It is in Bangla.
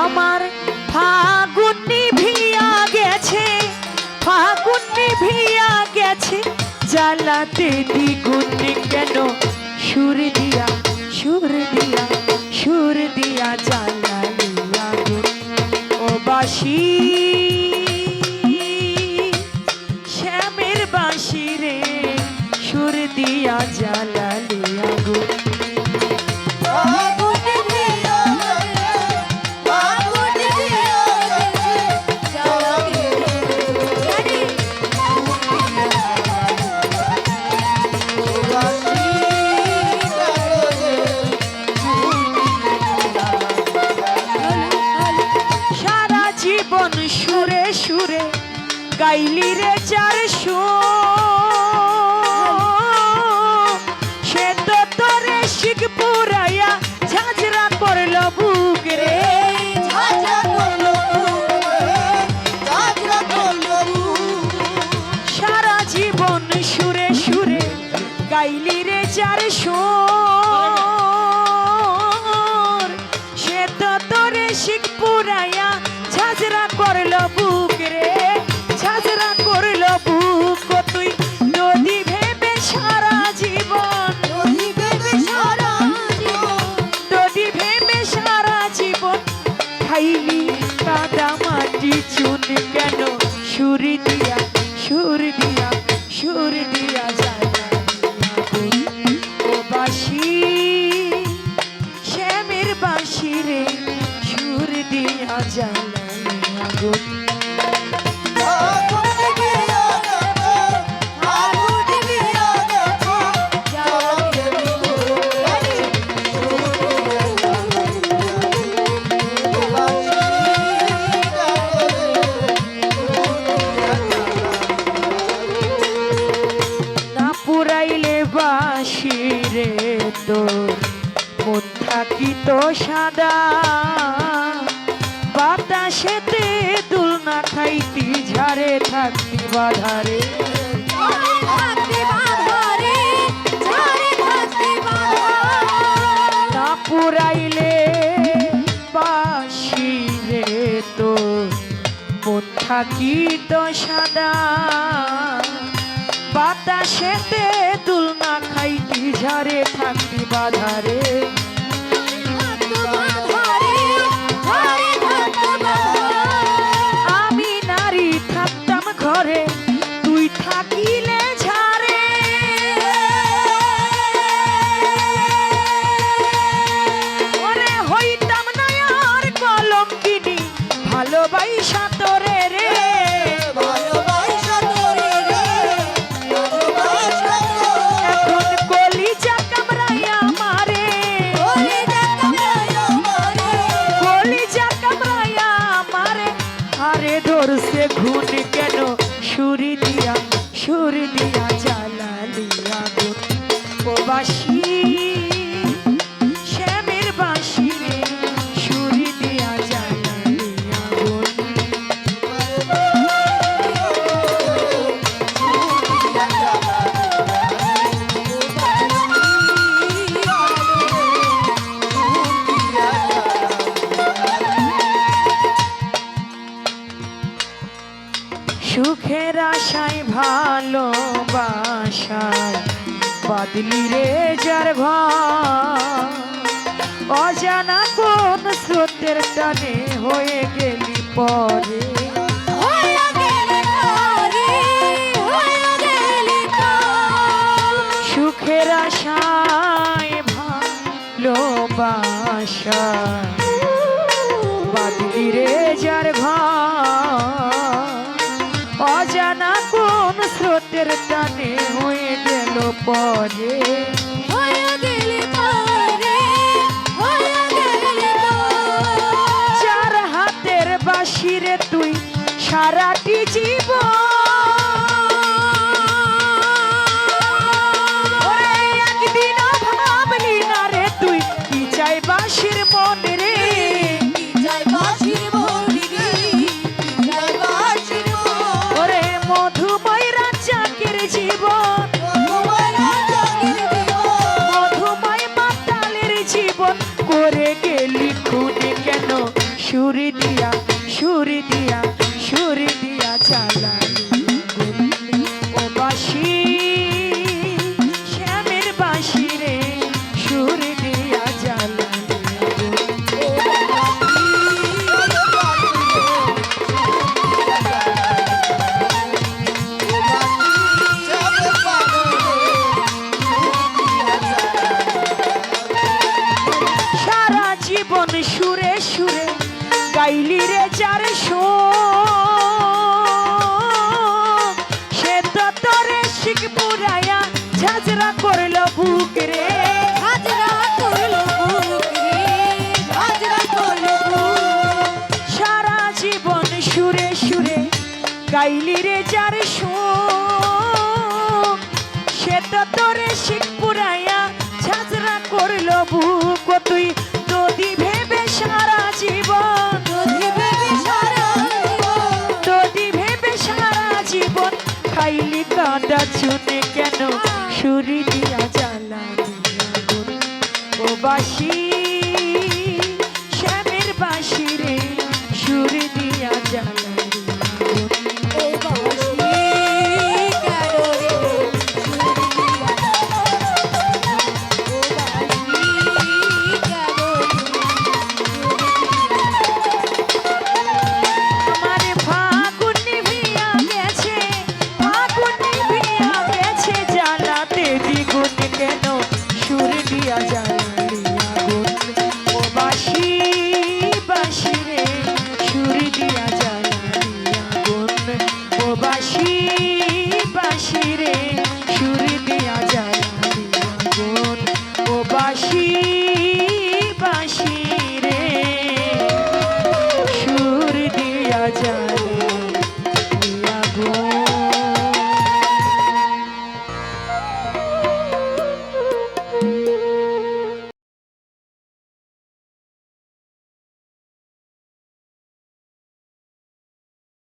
আমার ফাগুন নিভিয়া গেছে, ফাগুন নিভিয়া গেছে, জ্বালাতে দ্বিগুণ কেন সুর দিয়া, সুর দিয়া, সুর দিয়া জ্বালালি আগুন। ও বাঁশি শ্যামের বাঁশি রে, সুর দিয়া জ্বালালি আগুন। সুরে সুরে গাইলি রে চারশো, সে তো তোরে শিখ পুরাইয়া ঝাঁঝরা করলো বুক রে, সারা জীবন সুরে সুরে গাইলি রে চারশো, সে তো তোরে শিখ পুরাইয়া ঝাঁঝরা করলো বুক রে, ঝাঁঝরা করলো বুক। তুই নদী ভেবে সারা জীবন, নদী ভেবে সারা জীবন, নদী ভেবে সারা জীবন খাইলি কাদা মাটি চুন কেন সুর দিয়া, সুর দিয়া, সুর দিয়া জ্বালালি ও বাঁশি শ্যামের বাঁশি রে, সুর দিয়া জ্বালালি আগুন। না পুরাইলে বাঁশি রে তোর মন থাকিত সাদা, বাতাসেতে দুলনা খাইতি ঝাড়ে থাকতি বাধারে, না পুরাইলে বাঁশি রে তোর মন থাকিত সাদা, বাতাসেতে দুলনা খাইতি ঝাড়ে থাকতি বাধারে। আমি নারী থাকতাম ঘরে, তুই থাকিলে ঝাড়ে, ওরে হইতাম না আর কলঙ্কিনী ভালোবাসা তোরে রে, এখন কলিজা কামড়াইয়া মারে, কলিজা কামড়াইয়া মারে, আরে ধরছে ঘুন কেন সুর দিয়া, সুর দিয়া জ্বালালি আগুন। ও বাঁশি শ্যামের বাঁশি রে, সুর দিয়া জ্বালালি আগুন। সুখের আশায় ভালোবাসায় বাদলি রে যার ঘর, অজানা কোন স্রোতের টানে হয়ে গেলি পরে, সুখের আশায় ভালোবাসায় বাদলি রে যার ঘর, অজানা কোন স্রোতের টানে হয়ে গেল পরে, চার হাতের বাঁশি রে তুই সারাটি জীবন, একদিনও ভাবলি না রে তুই কি চাই বাঁশির মন রে, ওরে মধুময় রাজাকের জীবন, মধুময় মাতালের জীবন করে গেলি খুন কেন সুরি দিয়া সুরি দিয়া সুরি দিয়া চালালি ও বাঁশি শ্যামের বাঁশি রে সুরি দিয়া জ্বালালি সারা জীবন সুরে সুরে গাইলি রে যার সে তো তোরে শিখ পুরায়া ঝাঁঝরা করলো বুক রে হাজরা করলো বুক রে, হাজরা করলো বুক। সারা জীবন সুরে সুরে গাইলি রে যার সে তো তোরে শিখ পুরায়া ঝাঁঝরা করলো বুক ও তুই